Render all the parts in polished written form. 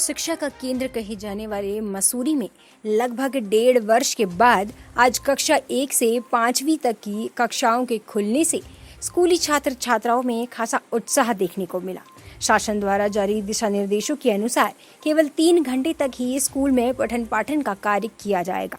शिक्षा का केंद्र कहे जाने वाले मसूरी में लगभग 1.5 वर्ष के बाद आज कक्षा 1 से 5वीं तक की कक्षाओं के खुलने से स्कूली छात्र छात्राओं में खासा उत्साह देखने को मिला। शासन द्वारा जारी दिशा निर्देशों के अनुसार केवल 3 घंटे तक ही स्कूल में पठन पाठन का कार्य किया जाएगा,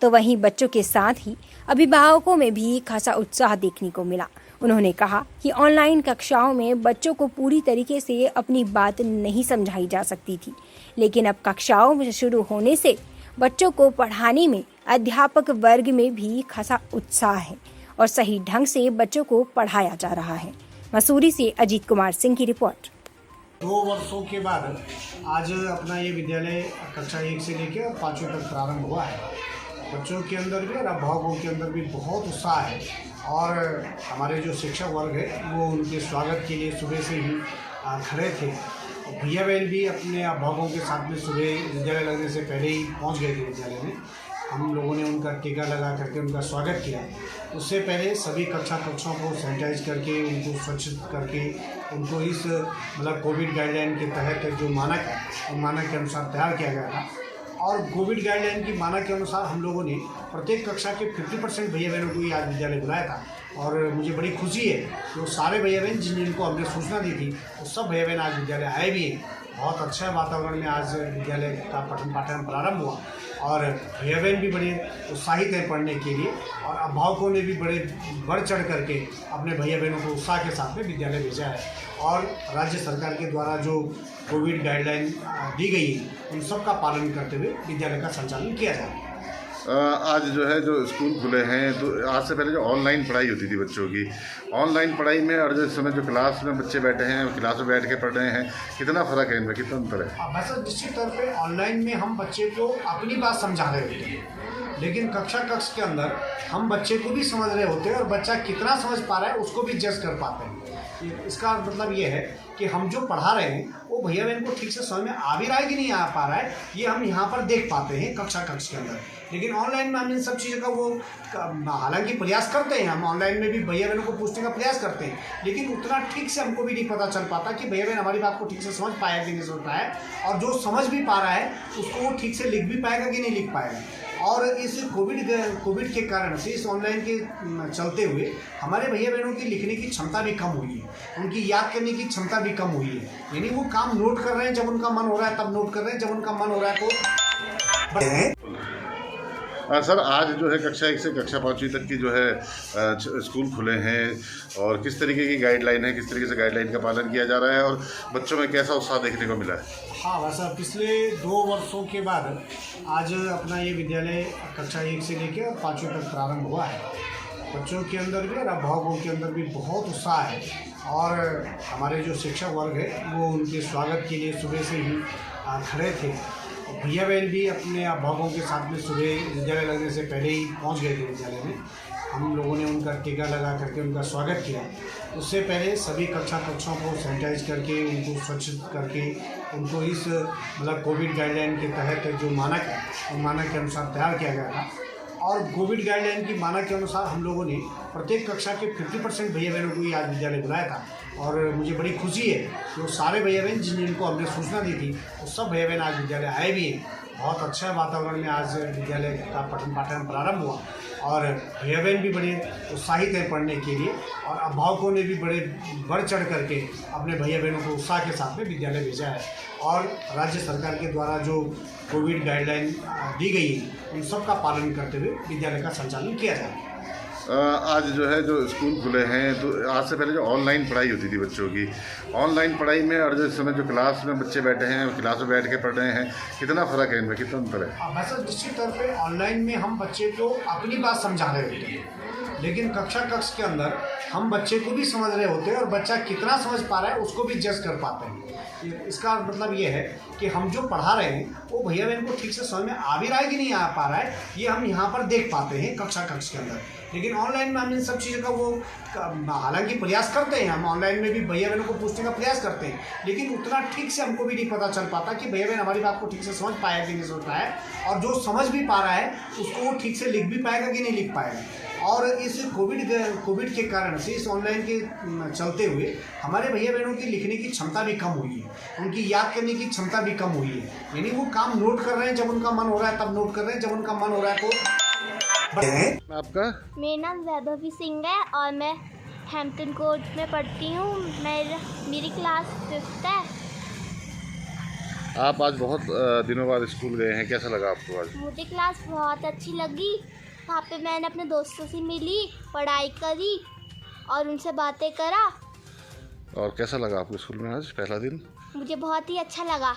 तो वहीं बच्चों के साथ ही अभिभावकों में भी खासा उत्साह देखने को मिला। उन्होंने कहा कि ऑनलाइन कक्षाओं में बच्चों को पूरी तरीके से अपनी बात नहीं समझाई जा सकती थी, लेकिन अब कक्षाओं में शुरू होने से बच्चों को पढ़ाने में अध्यापक वर्ग में भी खासा उत्साह है और सही ढंग से बच्चों को पढ़ाया जा रहा है। मसूरी से अजीत कुमार सिंह की रिपोर्ट। 2 वर्षों के बाद आज अपना ये विद्यालय कक्षा 1 से लेकर 5वीं तक प्रारंभ हुआ है। बच्चों के अंदर भी और अभिभावकों के अंदर भी बहुत उत्साह है और हमारे जो शिक्षक वर्ग है वो उनके स्वागत के लिए सुबह से ही खड़े थे। भैया बहन भी अपने अभिभावकों के साथ में सुबह विद्यालय लगने से पहले ही पहुंच गए थे विद्यालय में। हम लोगों ने उनका टीका लगा करके उनका स्वागत किया। उससे पहले सभी कक्षाओं को सैनिटाइज करके उनको स्वच्छ करके उनको इस कोविड गाइडलाइन के तहत जो मानक है उन मानक के अनुसार तैयार किया गया था। और कोविड गाइडलाइन की मानक के अनुसार हम लोगों ने प्रत्येक कक्षा के 50% भैया बहनों को ही आज विद्यालय बुलाया था। और मुझे बड़ी खुशी है कि वो सारे भैया बहन जिनको हमने सूचना दी थी वो सब भैया बहन आज विद्यालय आए भी हैं। बहुत अच्छा वातावरण में आज विद्यालय का पठन पाठन प्रारंभ हुआ और भैया बहन भी बड़े उत्साहित हैं पढ़ने के लिए और अभिभावकों ने भी बड़े बढ़ चढ़ करके अपने भैया बहनों को उत्साह के साथ में विद्यालय भेजा है। और राज्य सरकार के द्वारा जो कोविड गाइडलाइन दी गई है उन सब का पालन करते हुए विद्यालय का संचालन किया जा रहा है। आज जो है जो स्कूल खुले हैं तो आज से पहले जो ऑनलाइन पढ़ाई होती थी बच्चों की, ऑनलाइन पढ़ाई में और जो इस समय जो क्लास में बच्चे बैठे हैं क्लास में बैठ के पढ़ रहे हैं, कितना फ़र्क है इनमें, कितना अंतर है? वैसे निश्चित तौर पे ऑनलाइन में हम बच्चे को अपनी बात समझा रहे होते हैं, लेकिन कक्ष के अंदर हम बच्चे को भी समझ रहे होते हैं और बच्चा कितना समझ पा रहा है उसको भी जज कर पाते हैं। इसका मतलब ये है कि हम जो पढ़ा रहे हैं वो भैया बहन को ठीक से समझ में आ भी रहा है कि नहीं आ पा रहा है, ये हम यहाँ पर देख पाते हैं कक्षा के अंदर। लेकिन ऑनलाइन में हम इन सब चीज़ों का वो हालांकि प्रयास करते हैं, हम ऑनलाइन में भी भैया बहनों को पूछने का प्रयास करते हैं, लेकिन उतना ठीक से हमको भी नहीं पता चल पाता कि भैया बहन हमारी बात को ठीक से समझ पाया कि नहीं समझ पाया, और जो समझ भी पा रहा है उसको वो ठीक से लिख भी पाएगा कि नहीं लिख पाएगा। और इस कोविड के कारण से इस ऑनलाइन के चलते हुए हमारे भैया बहनों की लिखने की क्षमता भी कम हुई है, उनकी याद करने की क्षमता भी कम हुई है। यानी वो काम नोट कर रहे हैं जब उनका मन हो रहा है तब नोट कर रहे हैं, जब उनका मन हो रहा है तो सर आज जो है कक्षा 1 से कक्षा 5वीं तक की जो है स्कूल खुले हैं और किस तरीके की गाइडलाइन है, किस तरीके से गाइडलाइन का पालन किया जा रहा है और बच्चों में कैसा उत्साह देखने को मिला है? हाँ, वैसा पिछले 2 वर्षों के बाद आज अपना ये विद्यालय कक्षा 1 से लेकर 5वीं तक प्रारंभ हुआ है। बच्चों के अंदर भी और अभिभावकों के अंदर भी बहुत उत्साह है और हमारे जो शिक्षक वर्ग है वो उनके स्वागत के लिए सुबह से ही खड़े थे। भैया बहन भी अपने अभिभावकों के साथ में सुबह विद्यालय लगने से पहले ही पहुंच गए थे विद्यालय में। हम लोगों ने उनका टीका लगा करके उनका स्वागत किया। उससे पहले सभी कक्षाओं को सैनिटाइज करके उनको स्वच्छ करके उनको इस कोविड गाइडलाइन के तहत जो मानक है उन मानक के अनुसार तैयार किया गया था। और कोविड गाइडलाइन की मानक के अनुसार हम लोगों ने प्रत्येक कक्षा के 50% भैया बहनों को ही आज विद्यालय बुलाया था। और मुझे बड़ी खुशी है कि वो सारे भैया बहन जिनको हमने सूचना दी थी वो सब भैया बहन आज विद्यालय आए भी हैं। बहुत अच्छा वातावरण में आज विद्यालय का पठन पाठन प्रारंभ हुआ और भैया बहन भी बड़े उत्साहित हैं पढ़ने के लिए और अभिभावकों ने भी बड़े बढ़ चढ़ करके अपने भैया बहनों को उत्साह के साथ में विद्यालय भेजा है। और राज्य सरकार के द्वारा जो कोविड गाइडलाइन दी गई है उन सब का पालन करते हुए विद्यालय का संचालन किया जा रहा है। आज जो है जो स्कूल खुले हैं तो आज से पहले जो ऑनलाइन पढ़ाई होती थी बच्चों की, ऑनलाइन पढ़ाई में और जो इस समय जो क्लास में बच्चे बैठे हैं क्लास में बैठ के पढ़ रहे हैं, कितना फ़र्क है इनमें, कितना अंतर है? वैसे निश्चित तौर पे ऑनलाइन में हम बच्चे को अपनी बात समझा रहे होते हैं, लेकिन कक्षा के अंदर हम बच्चे को भी समझ रहे होते हैं और बच्चा कितना समझ पा रहा है उसको भी जज कर पाते हैं। इसका मतलब ये है कि हम जो पढ़ा रहे हैं वो भैया बहन को ठीक से समझ में आ भी रहा है कि नहीं आ पा रहा है, ये हम यहाँ पर देख पाते हैं कक्षा के अंदर। लेकिन ऑनलाइन में हम इन सब चीज़ों का हालांकि प्रयास करते हैं, हम ऑनलाइन में भी भैया बहनों को पूछने का प्रयास करते हैं, लेकिन उतना ठीक से हमको भी नहीं पता चल पाता कि भैया बहन हमारी बात को ठीक से समझ पाया कि नहीं समझ पाया, और जो समझ भी पा रहा है उसको वो ठीक से लिख भी पाएगा कि नहीं लिख पाएगा। और इस कोविड के कारण से, इस ऑनलाइन के चलते हुए हमारे भैया बहनों की लिखने की क्षमता भी कम हुई है, उनकी याद करने की क्षमता भी कम हुई है। यानी वो काम नोट कर रहे हैं जब उनका मन हो रहा है तब नोट कर रहे हैं, जब उनका मन हो रहा है तो। आपका? मेरा नाम वैभवी सिंह है और मैं हैम्पटन कोर्ट में पढ़ती हूँ। मेरी क्लास 5th है। आप आज बहुत दिनों बाद स्कूल गए हैं, कैसा लगा आपको आज? मुझे क्लास बहुत अच्छी लगी। वहाँ पे मैंने अपने दोस्तों से मिली, पढ़ाई करी और उनसे बातें करा। और कैसा लगा आपको स्कूल में आज पहला दिन? मुझे बहुत ही अच्छा लगा।